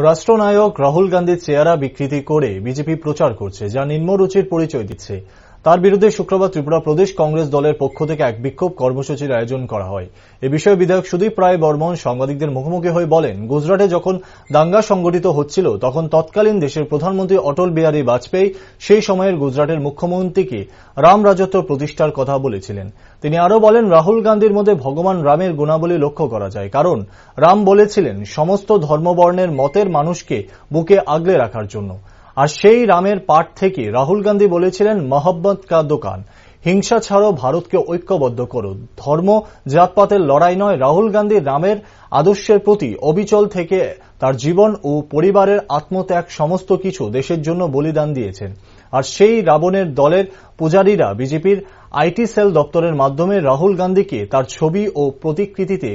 রাষ্ট্রনায়ক রাহুল গান্ধীর চেহারা বিকৃতি করে বিজেপি প্রচার করছে, যা নিম্নরুচির পরিচয় দিচ্ছে। তার বিরুদ্ধে শুক্রবার ত্রিপুরা প্রদেশ কংগ্রেস দলের পক্ষ থেকে এক বিক্ষোভ কর্মসূচির আয়োজন করা হয়। এ বিষয়ে বিধায়ক সুদীপ রায় বর্মন সাংবাদিকদের মুখোমুখি হয়ে বলেন, গুজরাটে যখন দাঙ্গা সংগঠিত হচ্ছিল তখন তৎকালীন দেশের প্রধানমন্ত্রী অটল বিহারী বাজপেয়ী সেই সময়ের গুজরাটের মুখ্যমন্ত্রীকে রাম রাজত্ব প্রতিষ্ঠার কথা বলেছিলেন। তিনি আরও বলেন, রাহুল গান্ধীর মধ্যে ভগবান রামের গুণাবলী লক্ষ্য করা যায়, কারণ রাম বলেছিলেন সমস্ত ধর্মবর্ণের মতের মানুষকে বুকে আগলে রাখার জন্য। আর সেই রামের পাঠ থেকে রাহুল গান্ধী বলেছিলেন মহব্বত কা দোকান, হিংসা ছাড়ো, ভারতকে ঐক্যবদ্ধ করো, ধর্ম জাতপাতের লড়াই নয়। রাহুল গান্ধী রামের আদর্শের প্রতি অবিচল থেকে তার জীবন ও পরিবারের আত্মত্যাগ সমস্ত কিছু দেশের জন্য বলিদান দিয়েছেন। আর সেই রাবণের দলের পূজারীরা বিজেপির আইটি সেল দপ্তরের মাধ্যমে রাহুল গান্ধীকে তার ছবি ও প্রতিকৃতিতে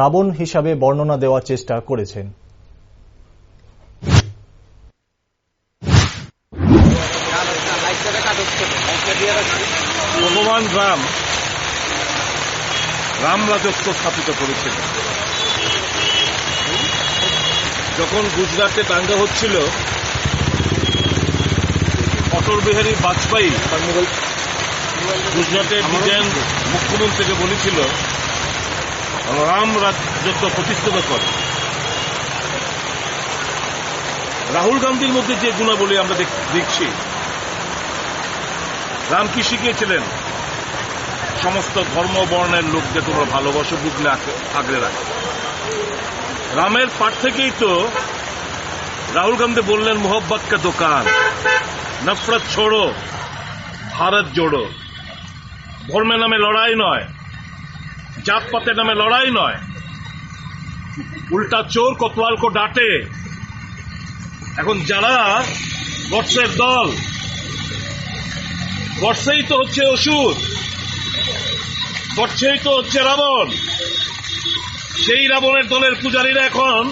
রাবণ হিসাবে বর্ণনা দেওয়ার চেষ্টা করেছেন। ভগবান রাম রাজত্ব স্থাপিত করেছিল। যখন গুজরাটে দাঙ্গা হচ্ছিল, অটল বিহারী বাজপেয়ী গুজরাটের বিজেন মুখ্যমন্ত্রীকে বলেছিল রাম রাজত্ব প্রতিষ্ঠিত করে। রাহুল গান্ধীর মধ্যে যে গুণাবলী আমরা দেখছি, রাম কি শিখিয়েছিলেন? সমস্ত ধর্ম বর্ণের লোককে তোমরা ভালোবাসো, বুঝলে আগলে রাখো। রামের পাঠ থেকেই তো রাহুল গান্ধী বললেন মোহব্বত কা দোকান, নফরত ছোড়ো, ভারত জোড়ো। ধর্মের নামে লড়াই নয়, জাতপাতের নামে লড়াই নয়। উল্টা চোর কোতোয়াল কো ডাঁটে। এখন যারা গডসের দল, গডসেই তো হচ্ছে অসুর, গডসেই তো হচ্ছে রাবণ। সেই রাবণের দলের পূজারীরা এখন,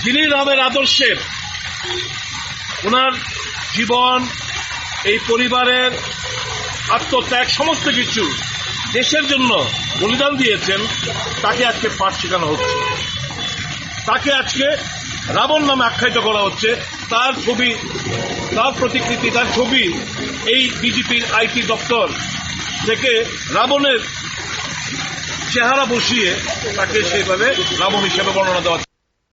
যিনি রামের আদর্শের, ওনার জীবন, এই পরিবারের আত্মত্যাগ সমস্ত কিছু দেশের জন্য বলিদান দিয়েছেন, তাকে আজকে পাঠ শেখানো হচ্ছে। তাকে আজকে রাবণ নামে আখ্যায়িত করা হচ্ছে। তার ছবি, তার প্রতিকৃতি, তার ছবি এই বিজেপির আইটি দপ্তর থেকে রাবণের চেহারা বসিয়ে তাকে সেইভাবে রাবণ হিসেবে বর্ণনা দেওয়া